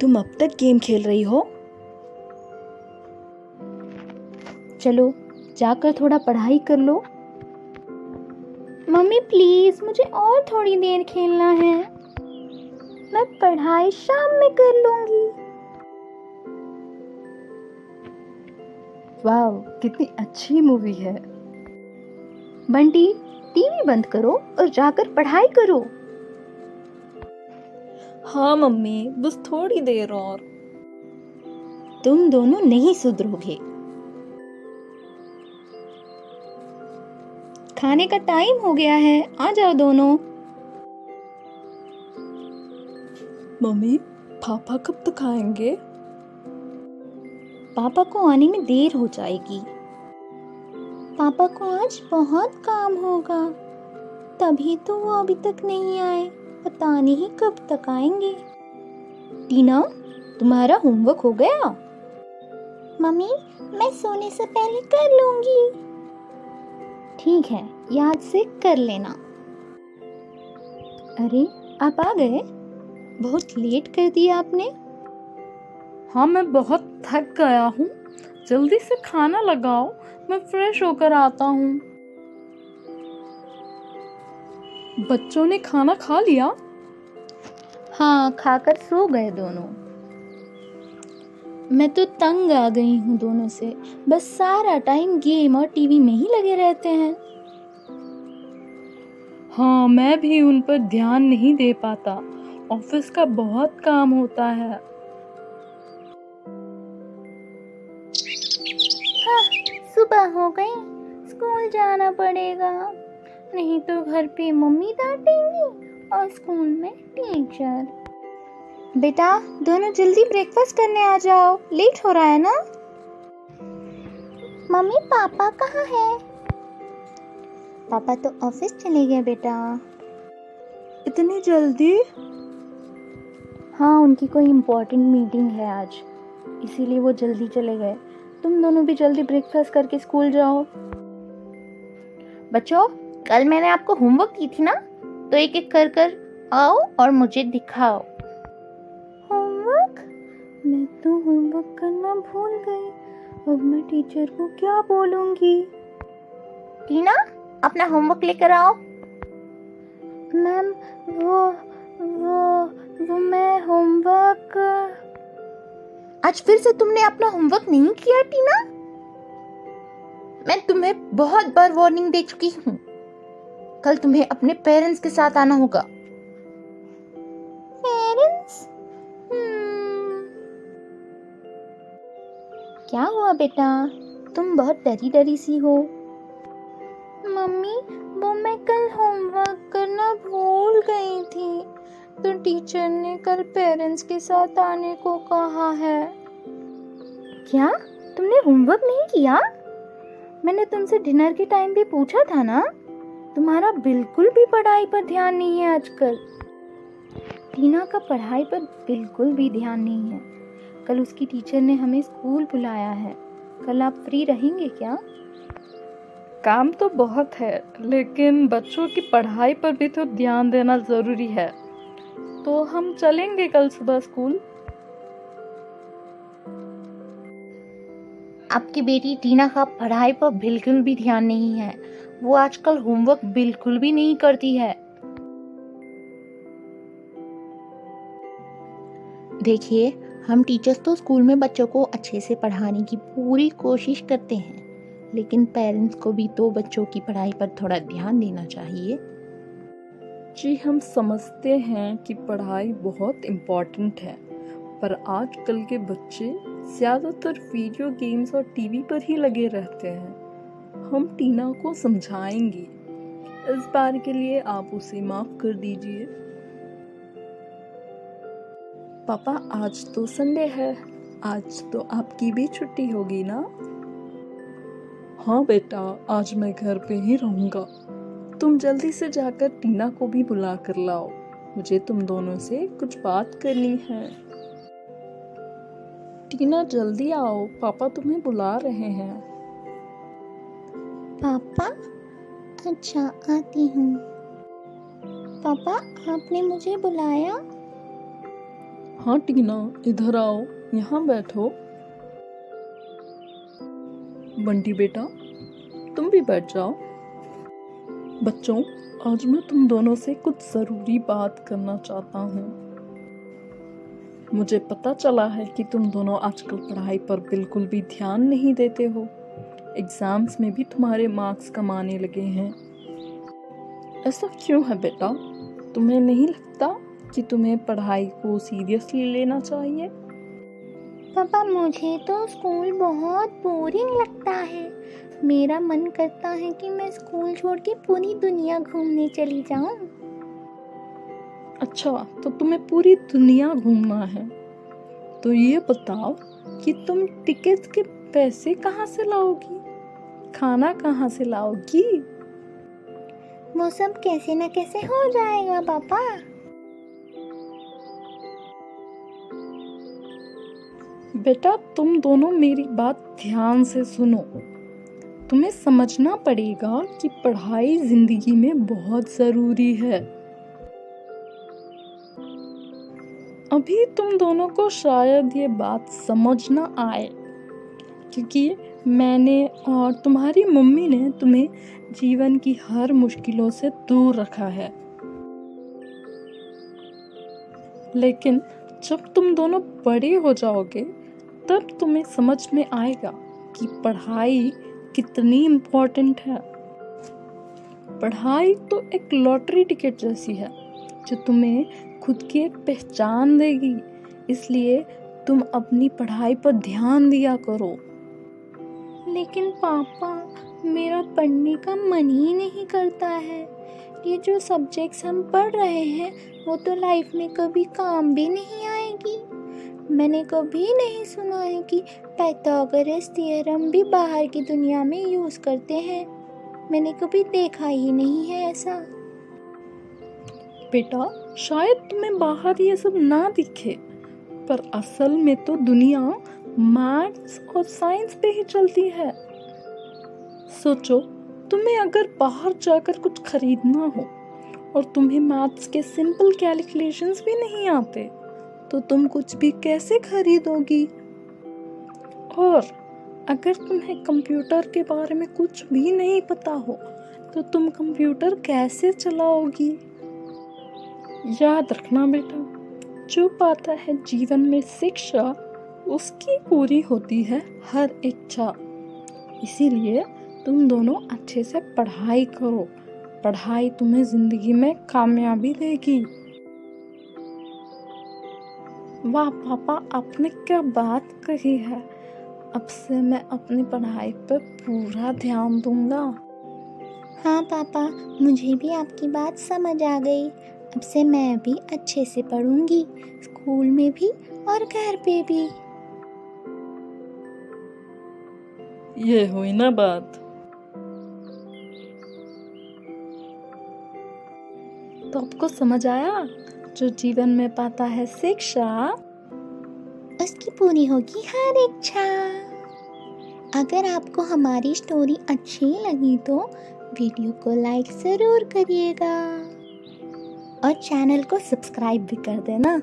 तुम अब तक गेम खेल रही हो? चलो जाकर थोड़ा पढ़ाई कर लो। मम्मी प्लीज, मुझे और थोड़ी देर खेलना है। मैं पढ़ाई शाम में कर लूंगी। वाह, कितनी अच्छी मूवी है। बंटी, टीवी बंद करो और जाकर पढ़ाई करो। हाँ मम्मी, बस थोड़ी देर और। तुम दोनों नहीं सुधरोगे। खाने का टाइम हो गया है, आ जाओ दोनों। मम्मी, पापा कब तक आएंगे? पापा को आने में देर हो जाएगी। पापा को आज बहुत काम होगा, तभी तो वो अभी तक नहीं आए। पता नहीं कब तक आएंगे। टीना, तुम्हारा होमवर्क हो गया? मम्मी, मैं सोने से पहले कर लूंगी। ठीक है, याद से कर लेना। अरे, आप आ गए? बहुत लेट कर दिया आपने। हाँ, मैं बहुत थक गया हूँ। जल्दी से खाना लगाओ, मैं फ्रेश होकर आता हूँ। बच्चों ने खाना खा लिया? हाँ, खाकर सो गए दोनों। मैं तो तंग आ गई हूँ दोनों से। बस सारा टाइम गेम और टीवी में ही लगे रहते हैं। हाँ, मैं भी उन पर ध्यान नहीं दे पाता। ऑफिस का बहुत काम होता है। हाँ, सुबह हो गई, स्कूल जाना पड़ेगा। नहीं तो घर पे मम्मी डांटेंगी और स्कूल में टीचर। बेटा, दोनों जल्दी ब्रेकफास्ट करने आ जाओ, लेट हो रहा है ना। मम्मी, पापा कहाँ है? पापा तो ऑफिस चले गए बेटा। इतनी जल्दी? हाँ, उनकी कोई इम्पोर्टेंट मीटिंग है आज, इसीलिए वो जल्दी चले गए। तुम दोनों भी जल्दी ब्रेकफास्ट करके स्कूल जाओ। बच्चों, कल मैंने आपको होमवर्क दी थी ना, तो एक एक कर कर आओ और मुझे दिखाओ। होमवर्क? मैं तो होमवर्क करना भूल गई। अब मैं टीचर को क्या बोलूंगी? टीना, अपना होमवर्क लेकर आओ। मैम, वो मैं होमवर्क। आज फिर से तुमने अपना होमवर्क नहीं किया टीना? मैं तुम्हें बहुत बार वार्निंग दे चुकी हूँ। कल तुम्हें अपने पेरेंट्स के साथ आना होगा। पेरेंट्स? क्या हुआ बेटा, तुम बहुत डरी डरी सी हो। मम्मी, वो मैं कल होमवर्क करना भूल गई थी, तो टीचर ने कल पेरेंट्स के साथ आने को कहा है। क्या तुमने होमवर्क नहीं किया? मैंने तुमसे डिनर के टाइम भी पूछा था ना। तुम्हारा बिल्कुल भी पढ़ाई पर ध्यान नहीं है आजकल। टीना का पढ़ाई पर बिल्कुल भी ध्यान नहीं है। कल उसकी टीचर ने हमें स्कूल बुलाया है। कल आप फ्री रहेंगे क्या? काम तो बहुत है, लेकिन बच्चों की पढ़ाई पर भी तो ध्यान देना जरूरी है। तो हम चलेंगे कल सुबह स्कूल। आपकी बेटी टीना का पढ़ाई पर बिल्कुल भी ध्यान नहीं है। वो आजकल होमवर्क बिल्कुल भी नहीं करती है। देखिए, हम टीचर्स तो स्कूल में बच्चों को अच्छे से पढ़ाने की पूरी कोशिश करते हैं, लेकिन पेरेंट्स को भी तो बच्चों की पढ़ाई पर थोड़ा ध्यान देना चाहिए। जी, हम समझते हैं कि पढ़ाई बहुत इम्पोर्टेंट है, पर आजकल के बच्चे ज़्यादातर वीडियो गेम्स और टीवी पर ही लगे रहते हैं। हम टीना को समझाएंगे। इस बार के लिए आप उसे माफ़ कर दीजिए। पापा, आज तो संडे है, आज तो आपकी भी छुट्टी होगी ना? हाँ बेटा, आज मैं घर पे ही रहूँगा। तुम जल्दी से जाकर टीना को भी बुला कर लाओ। मुझे तुम दोनों से कुछ बात करनी है। टीना, जल्दी आओ, पापा तुम्हें बुला रहे हैं। पापा? अच्छा, आती हूँ। पापा, आपने मुझे बुलाया? हाँ टीना, इधर आओ, यहाँ बैठो। बंटी बेटा, तुम भी बैठ जाओ। बच्चों, आज मैं तुम दोनों से कुछ ज़रूरी बात करना चाहता हूँ। मुझे पता चला है कि तुम दोनों आजकल पढ़ाई पर बिल्कुल भी ध्यान नहीं देते हो। एग्ज़ाम्स में भी तुम्हारे मार्क्स कम आने लगे हैं। ऐसा क्यों है बेटा? तुम्हें नहीं लगता कि तुम्हें पढ़ाई को सीरियसली लेना चाहिए? पापा, मुझे तो स्कूल बहुत बोरिंग लगता है। मेरा मन करता है कि मैं स्कूल छोड़ के पूरी दुनिया घूमने चली जाऊं। अच्छा, तो तुम्हें पूरी दुनिया घूमना है। तो ये बताओ कि तुम टिकट के पैसे कहाँ से लाओगी? खाना कहाँ से लाओगी? वो सब कैसे न कैसे हो जाएगा पापा। बेटा, तुम दोनों मेरी बात ध्यान से सुनो। तुम्हें समझना पड़ेगा कि पढ़ाई जिंदगी में बहुत ज़रूरी है। अभी तुम दोनों को शायद ये बात समझ ना आए, क्योंकि मैंने और तुम्हारी मम्मी ने तुम्हें जीवन की हर मुश्किलों से दूर रखा है। लेकिन जब तुम दोनों बड़े हो जाओगे, तब तुम्हें समझ में आएगा कि पढ़ाई कितनी इम्पोर्टेंट है। पढ़ाई तो एक लॉटरी टिकट जैसी है, जो तुम्हें खुद की एक पहचान देगी। इसलिए तुम अपनी पढ़ाई पर ध्यान दिया करो। लेकिन पापा, मेरा पढ़ने का मन ही नहीं करता है। ये जो सब्जेक्ट्स हम पढ़ रहे हैं वो तो लाइफ में कभी काम भी नहीं आएगी। मैंने कभी नहीं सुना है कि पाइथागोरस थ्योरम भी बाहर की दुनिया में यूज़ करते हैं। मैंने कभी देखा ही नहीं है ऐसा। बेटा, शायद तुम्हें बाहर ये सब ना दिखे, पर असल में तो दुनिया मैथ्स और साइंस पे ही चलती है। सोचो, तुम्हें अगर बाहर जाकर कुछ खरीदना हो और तुम्हें मैथ्स के सिंपल कैलकुलेशंस भी नहीं आते, तो तुम कुछ भी कैसे खरीदोगी? और अगर तुम्हें कंप्यूटर के बारे में कुछ भी नहीं पता हो, तो तुम कंप्यूटर कैसे चलाओगी? याद रखना बेटा, जो पाता है जीवन में शिक्षा, उसकी पूरी होती है हर इच्छा। इसीलिए तुम दोनों अच्छे से पढ़ाई करो। पढ़ाई तुम्हें जिंदगी में कामयाबी देगी। वाह पापा, आपने क्या बात कही है। अब से मैं अपनी पढ़ाई पर पूरा ध्यान दूंगा। हाँ पापा, मुझे भी आपकी बात समझ आ गई। अब से मैं भी अच्छे से पढ़ूंगी, स्कूल में भी और घर पे भी। ये हुई ना बात। तो आपको समझ आया? जो जीवन में पाता है शिक्षा, उसकी पूरी होगी हर इच्छा। अगर आपको हमारी स्टोरी अच्छी लगी तो वीडियो को लाइक ज़रूर करिएगा और चैनल को सब्सक्राइब भी कर देना।